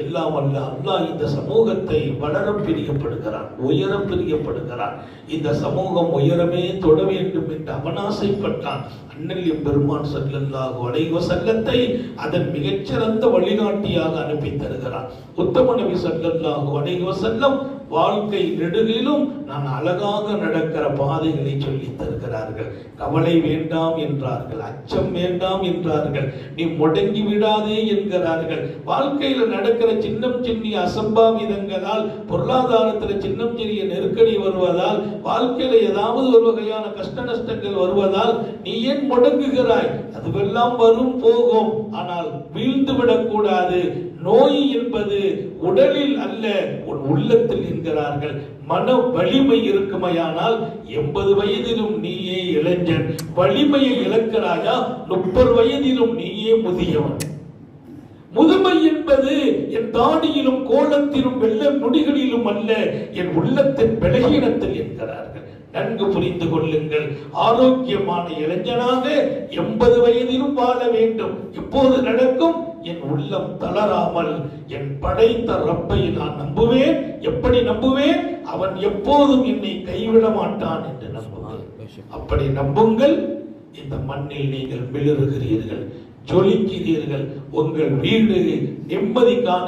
எல்லாம் அல்ல அல்லாஹ் இந்த சமூகத்தை வளர பிரியப்படுகிறான், உயர பிரியப்படுகிறான். இந்த சமூகம் உயரமே தொட வேண்டும் என்று அவன் ஆசைப்பட்டான். அண்ணல் எம்பெருமான் ஸல்லல்லாஹு அலைஹி வஸல்லத்தை அதன் மிகச்சிறந்த வழிகாட்டியாக அனுப்பி தருகிறான். உத்தம நபி ஸல்லல்லாஹு அலைஹி வஸல்லம் வாழ்க்கை நெடுகிலும் நான் அழகாக நடக்கிற பாதைகளை சொல்லி தருகிறார்கள். கவலை வேண்டாம் என்றார்கள், அச்சம் வேண்டாம் என்றார்கள், நீ முடங்கி விடாதே என்கிறார்கள். வாழ்க்கையில நடக்கிற சின்னம் சின்னிய அசம்பாவிதங்களால், பொருளாதாரத்தில் சின்னம் சிறிய நெருக்கடி வருவதால், வாழ்க்கையில ஏதாவது ஒரு வகையான கஷ்ட நஷ்டங்கள் வருவதால் நீ ஏன் முடங்குகிறாய்? அதுவெல்லாம் வரும் போகும், ஆனால் வீழ்ந்து விடக்கூடாது. நோய் என்பது உடலில் அல்ல, உன் உள்ளத்தில் என்கிறார்கள். மன வலிமை இருக்குமையானால் 80 வயதிலும் நீயே இளைஞன், வலிமையை இழக்கிறாயா? 30 வயதிலும் நீயே முதியவன். முதுமை என்பது என் தாடியிலும் கோலத்திலும் வெள்ள முடிகளிலும் அல்ல, என் உள்ளத்தின் பலகீனத்தில் என்கிறார்கள். நன்கு புரிந்து கொள்ளுங்கள். ஆரோக்கியமான இளைஞனாக 80 வயதிலும் வாழ வேண்டும். இப்போது நடக்கும், என் உள்ளம் தளராமல் என் படைத்த ரப்பை நான் நம்புவேன். எப்படி நம்புவேன்? அவன் எப்போதும் என்னை கைவிட மாட்டான் என்று நம்புவேன். அப்படி நம்புங்கள். இந்த மண்ணில் நீங்கள் மிளறுகிறீர்கள், ஜொலிக்கிறீர்கள். உங்கள் வீடு நிம்மதிக்கான